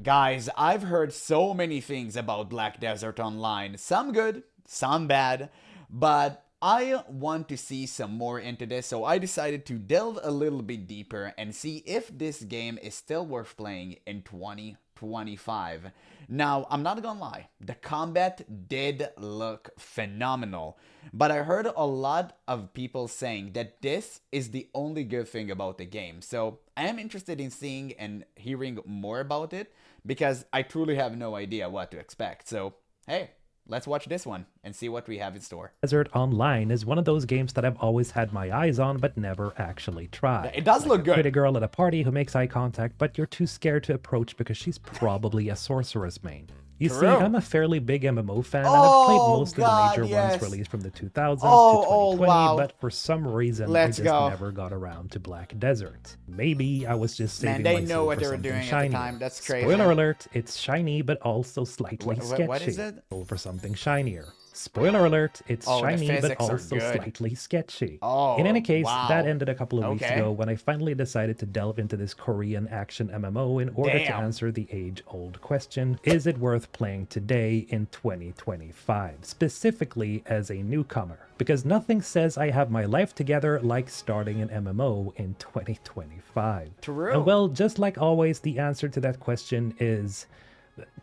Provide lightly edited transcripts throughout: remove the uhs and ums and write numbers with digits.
Guys, I've heard so many things about Black Desert Online. Some good, some bad, but I want to see some more into this, so I decided to delve a little bit deeper and see if this game is still worth playing in 2025. Now, I'm not gonna lie, the combat did look phenomenal, but I heard a lot of people saying that this is the only good thing about the game, so I am interested in seeing and hearing more about it because I truly have no idea what to expect. So, hey, let's watch this one and see what we have in store. Desert Online is one of those games that I've always had my eyes on but never actually tried. It does look good. Pretty girl at a party who makes eye contact, but you're too scared to approach because she's probably a sorceress main. You see, I'm a fairly big MMO fan, and I've played most of the major ones released from the 2000s to 2020, but for some reason, I just never got around to Black Desert. Maybe I was just saving they myself know what for they were something doing shiny. at the time. That's crazy. Spoiler alert, it's shiny, but also slightly sketchy. What is it? For something shinier. Spoiler alert, it's shiny but also slightly sketchy. In any case, that ended a couple of weeks ago when I finally decided to delve into this Korean action MMO in order to answer the age-old question, is it worth playing today in 2025, specifically as a newcomer? Because nothing says I have my life together like starting an MMO in 2025. True. And well, just like always, the answer to that question is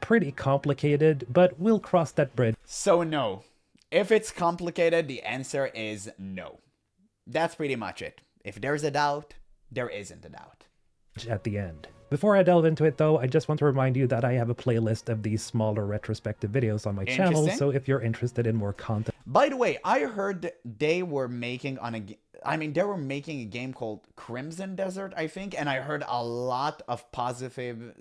pretty complicated, but we'll cross that bridge. So no. If it's complicated, the answer is no. That's pretty much it. If there's a doubt, there isn't a doubt. At the end. Before I delve into it though, I just want to remind you that I have a playlist of these smaller retrospective videos on my channel, so if you're interested in more content. By the way, I heard they were making they were making a game called Crimson Desert, I think, and I heard a lot of positive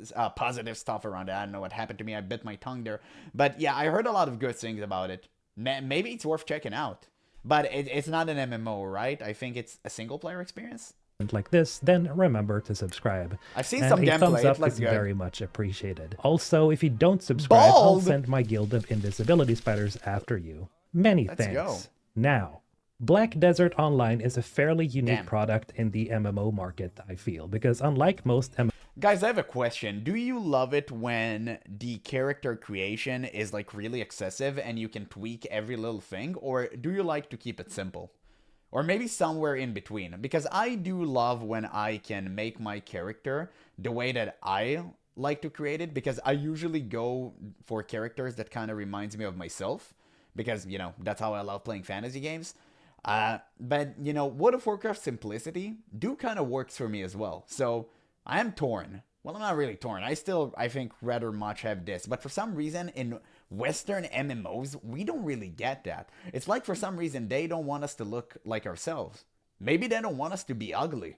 stuff around it. I don't know what happened to me. I bit my tongue there. But yeah, I heard a lot of good things about it. Maybe it's worth checking out. But it's not an MMO, right? I think it's a single-player experience. Like this, then remember to subscribe. I've seen some gameplay. Thumbs up is very much appreciated. Also, if you don't subscribe, I'll send my guild of invisibility spiders after you. Many thanks. Go. Now, Black Desert Online is a fairly unique product in the MMO market, I feel, because unlike most MMOs... Guys, I have a question. Do you love it when the character creation is like really excessive and you can tweak every little thing, or do you like to keep it simple? Or maybe somewhere in between, because I do love when I can make my character the way that I like to create it, because I usually go for characters that kind of reminds me of myself, because, you know, that's how I love playing fantasy games. But, you know, World of Warcraft simplicity do kind of works for me as well. So I am torn. Well, I'm not really torn. I think, rather much have this. But for some reason, in Western MMOs, we don't really get that. It's like for some reason, they don't want us to look like ourselves. Maybe they don't want us to be ugly.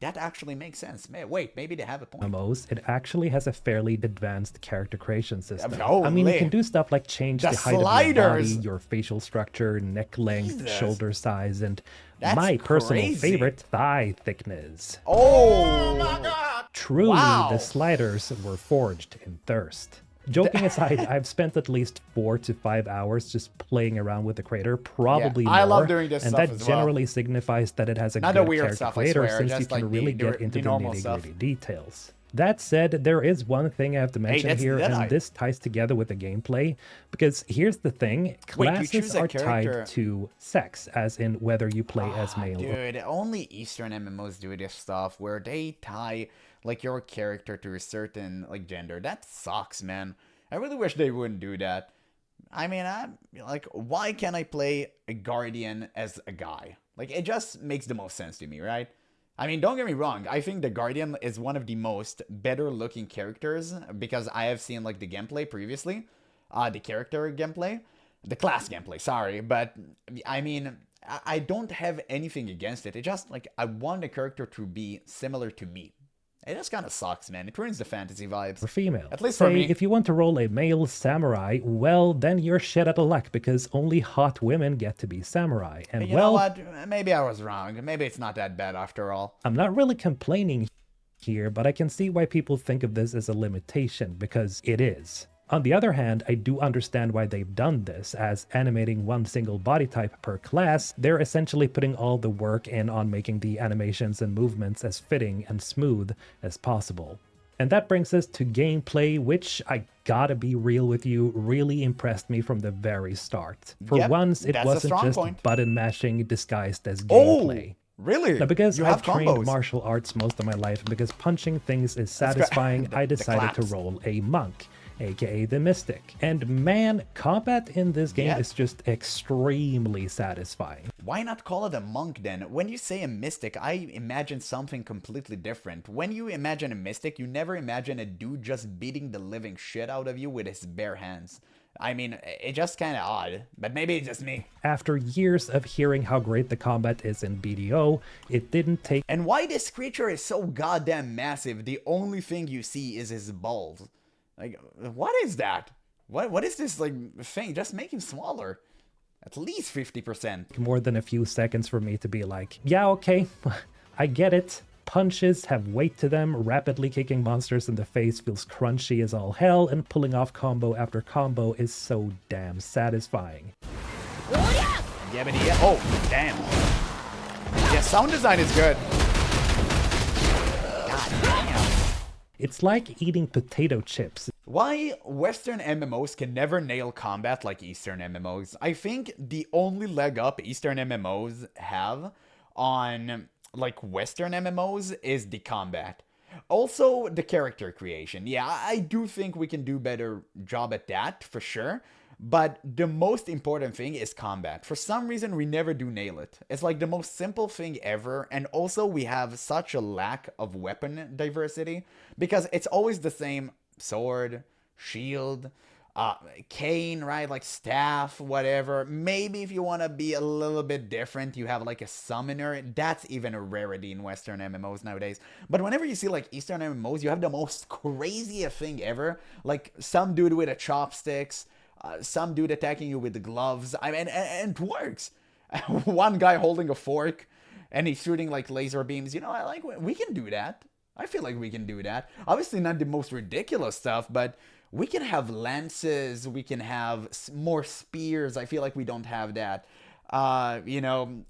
That actually makes sense. Wait, maybe they have a point. MMOs, it actually has a fairly advanced character creation system. Oh, I mean, you can do stuff like change the height of your body, your facial structure, neck length, shoulder size, and my personal favorite, thigh thickness. Oh my god! Truly, the sliders were forged in thirst. Joking aside, I've spent at least 4 to 5 hours just playing around with the creator, probably more. I love doing this and stuff that generally signifies that it has a good character creator, since you can really get into the nitty-gritty details. That said, there is one thing I have to mention here, and this ties together with the gameplay, because here's the thing, classes are tied to sex, as in whether you play as male or... Dude, only Eastern MMOs do this stuff, where they tie, like, your character to a certain, like, gender. That sucks, man. I really wish they wouldn't do that. I mean, why can't I play a Guardian as a guy? Like, it just makes the most sense to me, right? I mean, don't get me wrong. I think the Guardian is one of the most better looking characters because I have seen like the gameplay previously, the character gameplay, the class gameplay, sorry. But I mean, I don't have anything against it. It just like, I want the character to be similar to me. It just kind of sucks, man. It ruins the fantasy vibes. For female. At least for me. If you want to roll a male samurai, well, then you're shit out of luck, because only hot women get to be samurai. And you know what? Maybe I was wrong. Maybe it's not that bad after all. I'm not really complaining here, but I can see why people think of this as a limitation, because it is. On the other hand, I do understand why they've done this, as animating one single body type per class, they're essentially putting all the work in on making the animations and movements as fitting and smooth as possible. And that brings us to gameplay, which, I gotta be real with you, really impressed me from the very start. For once, it wasn't just button mashing disguised as gameplay. Really? Now, because I've trained martial arts most of my life, and because punching things is satisfying, I decided to roll a monk, aka the Mystic. And man, combat in this game is just extremely satisfying. Why not call it a monk then? When you say a mystic, I imagine something completely different. When you imagine a mystic, you never imagine a dude just beating the living shit out of you with his bare hands. I mean, it's just kind of odd, but maybe it's just me. After years of hearing how great the combat is in BDO, it didn't take... And why this creature is so goddamn massive, the only thing you see is his balls. Like, what is that? What is this, like, thing? Just make him smaller. At least 50%. More than a few seconds for me to be like, yeah, okay, I get it. Punches have weight to them, rapidly kicking monsters in the face feels crunchy as all hell, and pulling off combo after combo is so damn satisfying. Oh, damn. Yeah, sound design is good. God damn. It's like eating potato chips. Why Western MMOs can never nail combat like Eastern MMOs? I think the only leg up Eastern MMOs have on like Western MMOs is the combat. Also, the character creation. Yeah, I do think we can do better job at that, for sure. But the most important thing is combat. For some reason, we never do nail it. It's like the most simple thing ever. And also, we have such a lack of weapon diversity. Because it's always the same sword, shield, cane, right? Like staff, whatever. Maybe if you want to be a little bit different, you have like a summoner. That's even a rarity in Western MMOs nowadays. But whenever you see like Eastern MMOs, you have the most craziest thing ever. Like some dude with a chopsticks, some dude attacking you with the gloves. I mean, and it works. One guy holding a fork and he's shooting like laser beams. You know, I like, we can do that. I feel like we can do that. Obviously not the most ridiculous stuff, but we can have lances, we can have more spears. I feel like we don't have that. You know,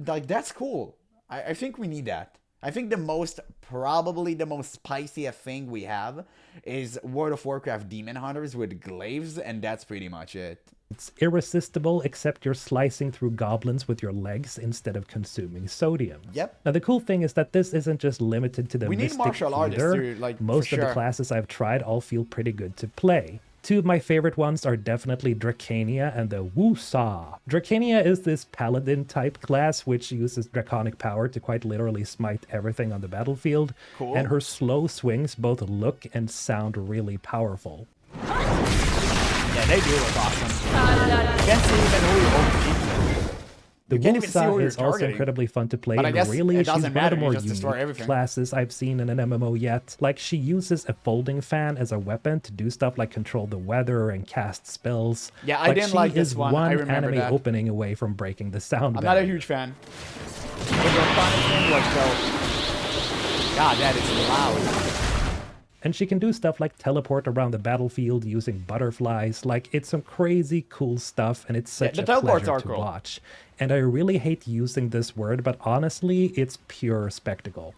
like that's cool. I think we need that. I think probably the most spiciest thing we have is World of Warcraft Demon Hunters with glaives, and that's pretty much it. It's irresistible, except you're slicing through goblins with your legs instead of consuming sodium. Yep. Now, the cool thing is that this isn't just limited to the Mystic. We need martial artists, dude, like, most of the classes I've tried all feel pretty good to play. Two of my favorite ones are definitely Dracania and the Woo-Saw. Dracania is this paladin-type class which uses draconic power to quite literally smite everything on the battlefield. Cool. And her slow swings both look and sound really powerful. Yeah, they do look awesome. You can't see even who you're overseeing. The Woo-Saw is also incredibly fun to play, and really, she's one of the more unique classes I've seen in an MMO yet. Like, she uses a folding fan as a weapon to do stuff like control the weather and cast spells. Yeah, I didn't like this one. I remember anime opening away from breaking the sound barrier. I'm not a huge fan. God, that is loud. And she can do stuff like teleport around the battlefield using butterflies. Like, it's some crazy cool stuff, and it's such a pleasure to watch. And I really hate using this word, but honestly, it's pure spectacle.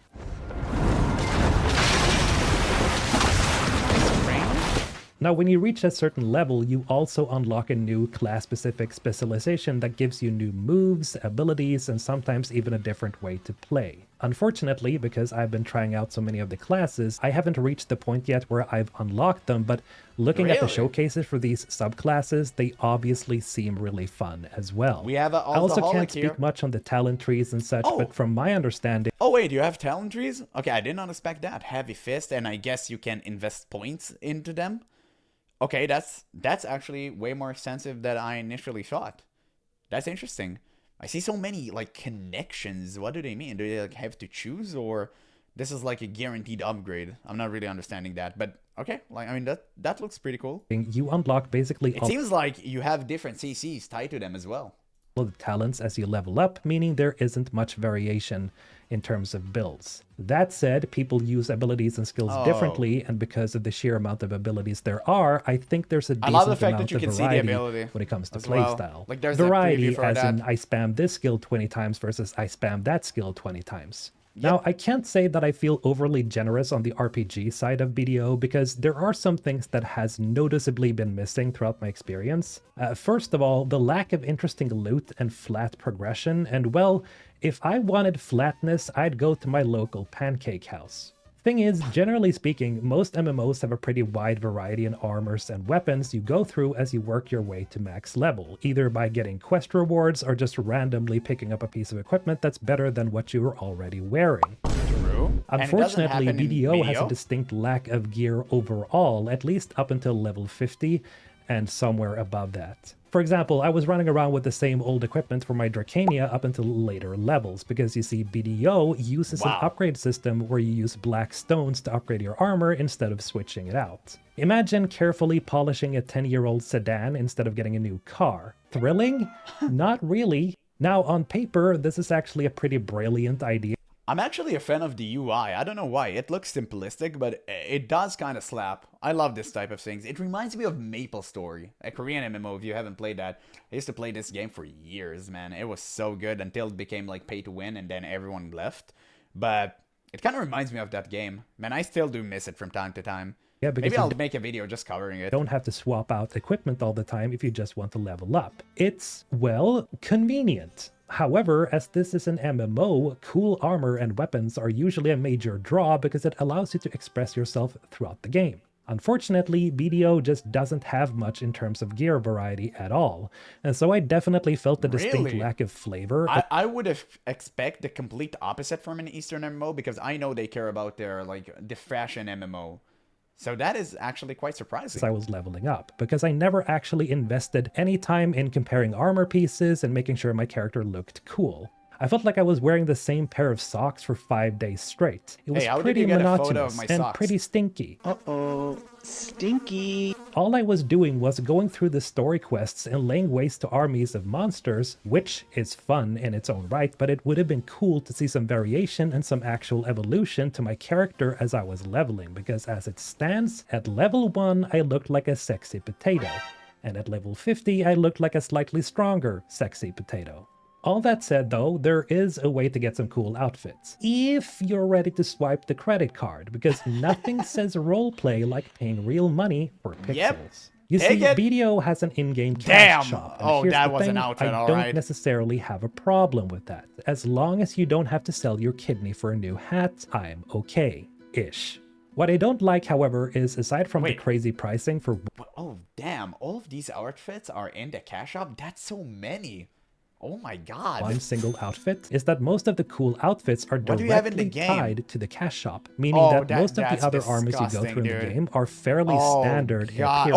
Now, when you reach a certain level, you also unlock a new class-specific specialization that gives you new moves, abilities, and sometimes even a different way to play. Unfortunately, because I've been trying out so many of the classes, I haven't reached the point yet where I've unlocked them, but looking at the showcases for these subclasses, they obviously seem really fun as well. We have I also can't speak much on the talent trees and such, but from my understanding... Oh wait, you have talent trees? Okay, I did not expect that. Heavy Fist, and I guess you can invest points into them. Okay, that's actually way more extensive than I initially thought. That's interesting. I see so many like connections. What do they mean? Do they like have to choose, or this is like a guaranteed upgrade? I'm not really understanding that, but okay. Like, I mean, that looks pretty cool. You unlock basically... It seems like you have different CCs tied to them as well. The talents as you level up, meaning there isn't much variation in terms of builds. That said, people use abilities and skills differently, and because of the sheer amount of abilities there are, I think there's a decent amount of variety when it comes to playstyle. Like, there's variety as in I spam this skill 20 times versus I spam that skill 20 times. Now, I can't say that I feel overly generous on the RPG side of BDO because there are some things that has noticeably been missing throughout my experience. First of all, the lack of interesting loot and flat progression, and well, if I wanted flatness, I'd go to my local pancake house. Thing is, generally speaking, most MMOs have a pretty wide variety in armors and weapons you go through as you work your way to max level, either by getting quest rewards or just randomly picking up a piece of equipment that's better than what you were already wearing. True. Unfortunately, BDO has a distinct lack of gear overall, at least up until level 50 and somewhere above that. For example, I was running around with the same old equipment for my Dracania up until later levels, because you see BDO uses an upgrade system where you use black stones to upgrade your armor instead of switching it out. Imagine carefully polishing a 10-year-old sedan instead of getting a new car. Thrilling? Not really. Now, on paper, this is actually a pretty brilliant idea. I'm actually a fan of the UI. I don't know why. It looks simplistic, but it does kind of slap. I love this type of things. It reminds me of MapleStory, a Korean MMO if you haven't played that. I used to play this game for years, man. It was so good until it became like pay to win and then everyone left. But it kind of reminds me of that game. Man, I still do miss it from time to time. Yeah, maybe I'll make a video just covering it. Don't have to swap out equipment all the time if you just want to level up. It's, well, convenient. However, as this is an MMO, cool armor and weapons are usually a major draw because it allows you to express yourself throughout the game. Unfortunately, BDO just doesn't have much in terms of gear variety at all, and so I definitely felt the distinct lack of flavor. I would expect the complete opposite from an Eastern MMO because I know they care about their, like, the fashion MMO. So that is actually quite surprising. As I was leveling up, because I never actually invested any time in comparing armor pieces and making sure my character looked cool. I felt like I was wearing the same pair of socks for 5 days straight. It was pretty monotonous and pretty stinky. Uh-oh, stinky. All I was doing was going through the story quests and laying waste to armies of monsters, which is fun in its own right, but it would have been cool to see some variation and some actual evolution to my character as I was leveling, because as it stands, at level 1 I looked like a sexy potato, and at level 50 I looked like a slightly stronger sexy potato. All that said though, there is a way to get some cool outfits. If you're ready to swipe the credit card, because nothing says roleplay like paying real money for pixels. Yep. You see, BDO has an in-game cash shop. And here's that was an outfit, I don't necessarily have a problem with that. As long as you don't have to sell your kidney for a new hat, I'm okay-ish. What I don't like, however, is aside from the crazy pricing for... Oh, damn. All of these outfits are in the cash shop? That's so many. Oh my god. One single outfit is that most of the cool outfits are directly tied to the cash shop, meaning that most of the other armors you go through in the game are fairly standard in appearance.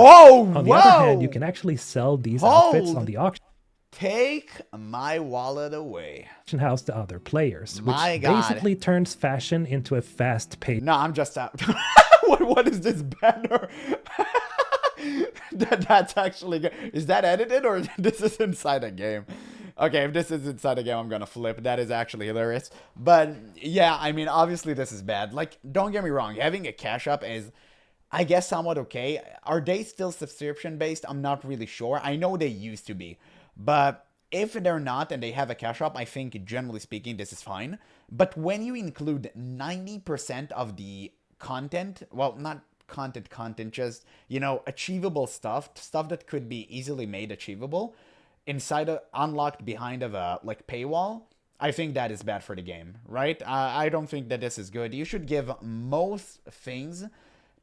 On the other hand, you can actually sell these outfits on the auction. Take my wallet away. House to other players, which basically turns fashion into a fast-paced... No, I'm just out. What is this banner? That's actually good. Is that edited or this is inside a game? Okay, if this is inside a game, I'm gonna flip. That is actually hilarious. But yeah, I mean, obviously this is bad. Like, don't get me wrong. Having a cash up is, I guess, somewhat okay. Are they still subscription-based? I'm not really sure. I know they used to be. But if they're not and they have a cash up, I think, generally speaking, this is fine. But when you include 90% of the content, well, not content, just, you know, achievable stuff that could be easily made achievable, inside unlocked behind of a like paywall, I think that is bad for the game, right? I don't think that this is good. You should give most things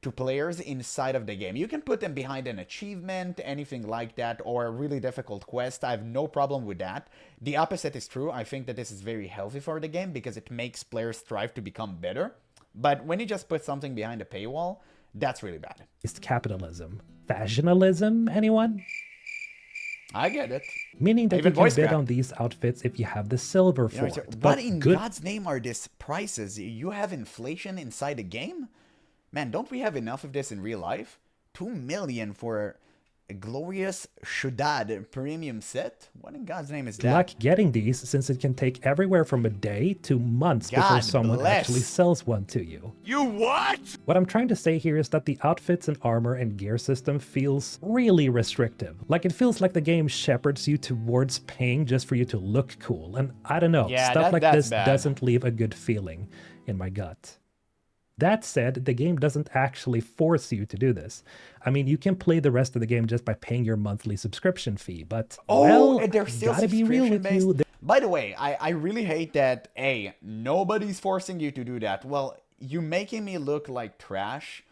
to players inside of the game. You can put them behind an achievement, anything like that, or a really difficult quest. I have no problem with that. The opposite is true. I think that this is very healthy for the game because it makes players strive to become better. But when you just put something behind a paywall, that's really bad. It's capitalism. Fashionalism, anyone? I get it. Meaning that you can bid on these outfits if you have the silver for it. What in God's name are these prices? You have inflation inside the game? Man, don't we have enough of this in real life? 2 million for Glorious Shudad premium set? What in God's name is that? Luck getting these, since it can take everywhere from a day to months before someone actually sells one to you. You what? What I'm trying to say here is that the outfits and armor and gear system feels really restrictive. Like, it feels like the game shepherds you towards paying just for you to look cool. And I don't know, stuff like this doesn't leave a good feeling in my gut. That said, the game doesn't actually force you to do this. I mean, you can play the rest of the game just by paying your monthly subscription fee, but, they're still gotta be real with you. By the way, I really hate that, nobody's forcing you to do that. Well, you're making me look like trash,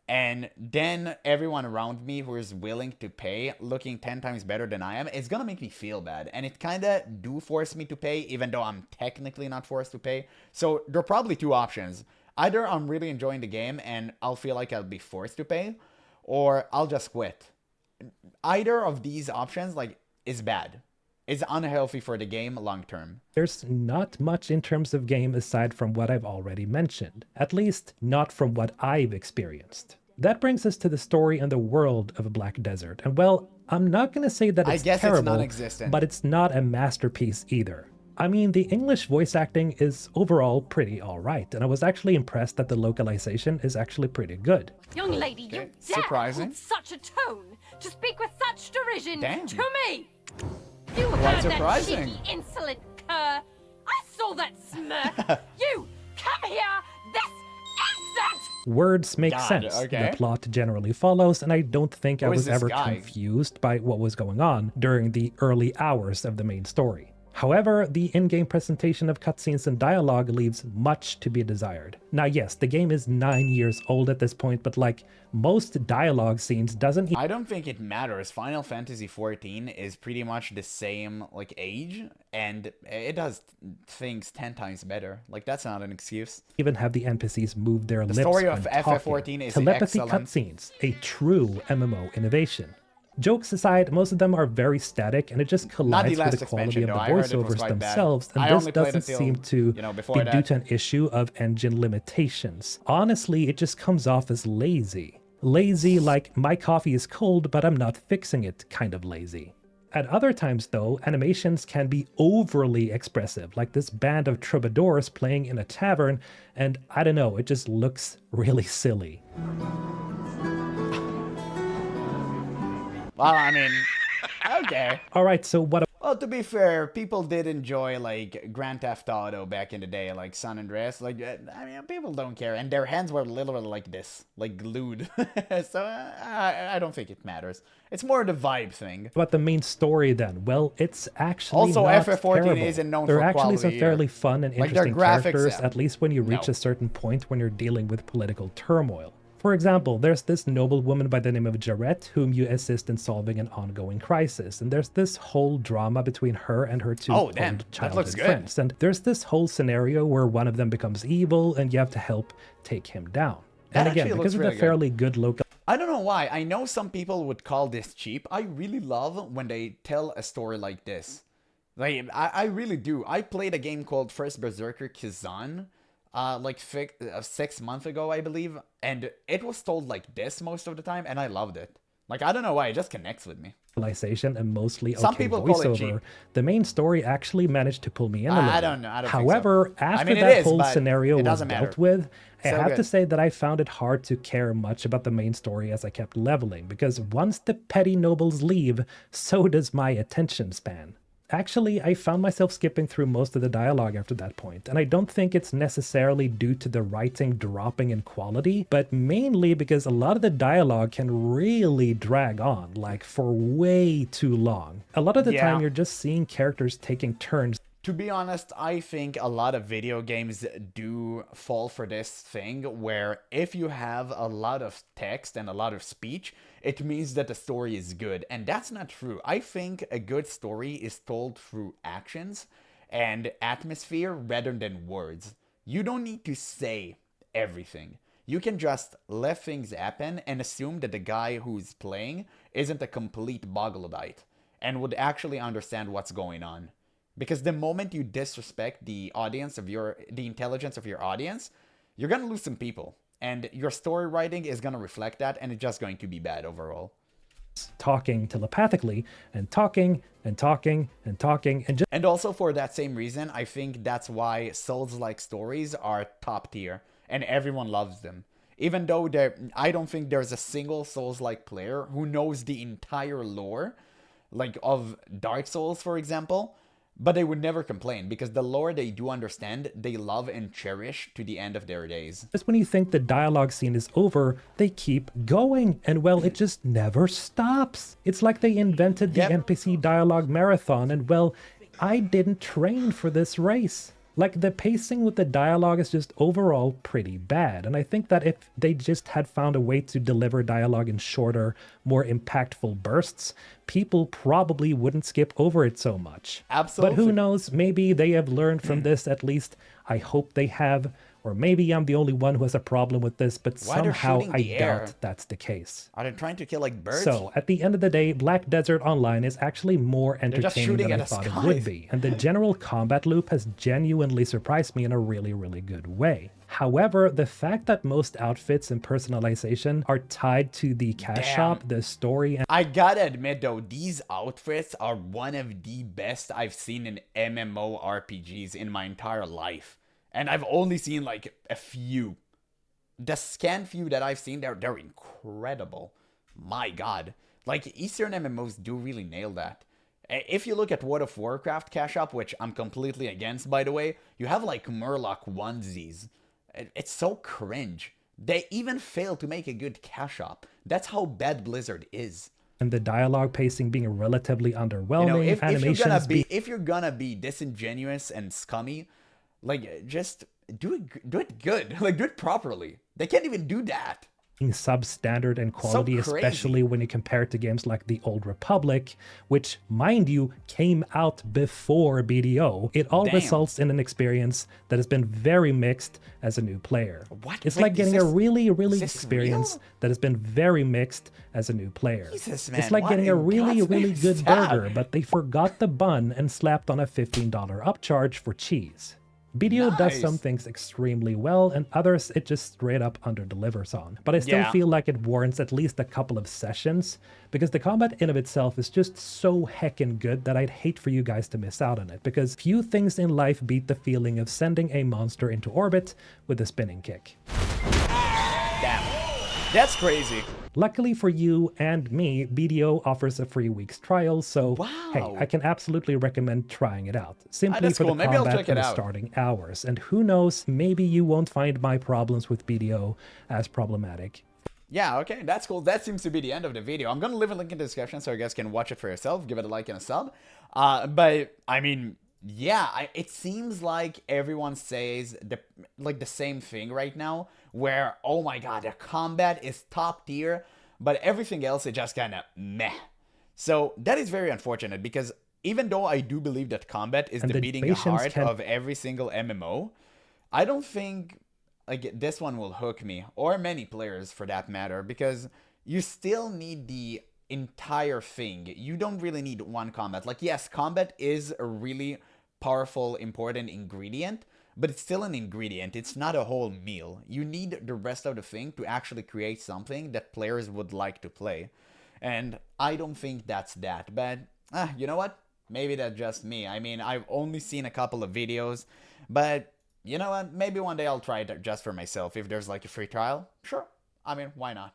and then everyone around me who is willing to pay, looking 10 times better than I am, it's gonna make me feel bad. And it kinda do force me to pay, even though I'm technically not forced to pay. So there are probably two options. Either I'm really enjoying the game and I'll feel like I'll be forced to pay, or I'll just quit. Either of these options, is bad. It's unhealthy for the game long term. There's not much in terms of game aside from what I've already mentioned. At least, not from what I've experienced. That brings us to the story and the world of Black Desert. And well, I'm not gonna say that it's terrible, it's non-existent, but it's not a masterpiece either. I mean, the English voice acting is overall pretty alright, and I was actually impressed that the localization is actually pretty good. Young lady, you dare with such a tone to speak with such derision to me! You heard that cheeky, insolent cur! I saw that smirk! You, come here this instant! Words make sense. The plot generally follows, and I don't think I was ever confused by what was going on during the early hours of the main story. However, the in-game presentation of cutscenes and dialogue leaves much to be desired. Now yes, the game is 9 years old at this point, but like most dialogue scenes doesn't... I don't think it matters. Final Fantasy XIV is pretty much the same age, and it does things 10 times better. That's not an excuse. Even have the NPCs move their lips when talking. The story of FF14 is Telepathy excellent. Cutscenes, a true MMO innovation. Jokes aside, most of them are very static, and it just collides with the quality of the voiceovers themselves, and this doesn't seem to be due to an issue of engine limitations. Honestly, it just comes off as lazy. Lazy like, my coffee is cold, but I'm not fixing it kind of lazy. At other times, though, animations can be overly expressive, like this band of troubadours playing in a tavern, and I don't know, it just looks really silly. Well, I mean, okay. Alright, so what... Well, to be fair, people did enjoy, Grand Theft Auto back in the day, San Andreas. I mean, people don't care. And their hands were literally like this, glued. So, I don't think it matters. It's more the vibe thing. But the main story, then? Well, it's actually also, not FF14 terrible. isn't known there for are actually quality some fairly fun and interesting characters, at least when you reach a certain point when you're dealing with political turmoil. For example, there's this noblewoman by the name of Jarrett, whom you assist in solving an ongoing crisis, and there's this whole drama between her and her two old childhood friends, and there's this whole scenario where one of them becomes evil, and you have to help take him down. And again, because of the fairly good local... I don't know why, I know some people would call this cheap. I really love when they tell a story like this. I really do. I played a game called First Berserker Kizan, 6 months ago, I believe, and it was told like this most of the time, and I loved it. I don't know why, it just connects with me. And mostly some people call it cheap. The main story actually managed to pull me in a little. I don't However, think so. after that whole scenario was matter. dealt with, I have to say that I found it hard to care much about the main story as I kept leveling, because once the petty nobles leave, so does my attention span. Actually, I found myself skipping through most of the dialogue after that point, and I don't think it's necessarily due to the writing dropping in quality, but mainly because a lot of the dialogue can really drag on, for way too long. A lot of the time you're just seeing characters taking turns. To be honest, I think a lot of video games do fall for this thing where if you have a lot of text and a lot of speech, it means that the story is good. And that's not true. I think a good story is told through actions and atmosphere rather than words. You don't need to say everything. You can just let things happen and assume that the guy who's playing isn't a complete boglodyte and would actually understand what's going on. Because the moment you disrespect the intelligence of your audience, you're gonna lose some people. And your story writing is gonna reflect that, and it's just going to be bad overall. talking telepathically and talking and talking and talking and just... And also for that same reason, I think that's why Souls-like stories are top tier and everyone loves them. Even though I don't think there's a single Souls-like player who knows the entire lore, like of Dark Souls, for example, but they would never complain because the lore they do understand, they love and cherish to the end of their days. Just when you think the dialogue scene is over, they keep going, and well, it just never stops. It's like they invented the NPC dialogue marathon, and well, I didn't train for this race. Like, the pacing with the dialogue is just overall pretty bad, and I think that if they just had found a way to deliver dialogue in shorter, more impactful bursts, people probably wouldn't skip over it so much. Absolutely. But who knows, maybe they have learned from this, at least I hope they have. Or maybe I'm the only one who has a problem with this, but somehow I doubt that's the case. Are they trying to kill like birds? So, at the end of the day, Black Desert Online is actually more entertaining than I thought it would be, and the general combat loop has genuinely surprised me in a really, really good way. However, the fact that most outfits and personalization are tied to the cash shop, the story, and... I gotta admit though, these outfits are one of the best I've seen in MMORPGs in my entire life. And I've only seen like a few. The scant few that I've seen, they're incredible. My god. Like, Eastern MMOs do really nail that. If you look at World of Warcraft cash shop, which I'm completely against, by the way, you have like Murloc onesies. It's so cringe. They even fail to make a good cash shop. That's how bad Blizzard is. And the dialogue pacing being relatively underwhelming. You know, if you're gonna be disingenuous and scummy, like, just do it good. Like, do it properly. They can't even do that. Substandard in quality, especially when you compare it to games like the Old Republic, which, mind you, came out before BDO. It all results in an experience that has been very mixed as a new player. What? It's like getting a really, really experience that has been very mixed as a new player. Jesus, man, it's like getting a really, really good burger, but they forgot the bun and slapped on a $15 upcharge for cheese. BDO does some things extremely well, and others it just straight up under-delivers on. But I still feel like it warrants at least a couple of sessions, because the combat in of itself is just so heckin' good that I'd hate for you guys to miss out on it, because few things in life beat the feeling of sending a monster into orbit with a spinning kick. Damn. That's crazy. Luckily for you and me, BDO offers a free week's trial, so hey, I can absolutely recommend trying it out. Simply for the combat and the starting hours. And who knows, maybe you won't find my problems with BDO as problematic. Yeah, okay, that's cool. That seems to be the end of the video. I'm gonna leave a link in the description so you guys can watch it for yourself. Give it a like and a sub. But, I mean, yeah, it seems like everyone says the same thing right now, where, oh my god, the combat is top tier, but everything else is just kind of meh. So that is very unfortunate, because even though I do believe that combat is the beating heart of every single MMO, I don't think like this one will hook me, or many players for that matter, because you still need the entire thing. You don't really need one combat. Like, yes, combat is a really powerful, important ingredient, but it's still an ingredient. It's not a whole meal. You need the rest of the thing to actually create something that players would like to play. And I don't think that's that. But, you know what? Maybe that's just me. I mean, I've only seen a couple of videos, but you know what? Maybe one day I'll try it just for myself. If there's like a free trial, sure. I mean, why not?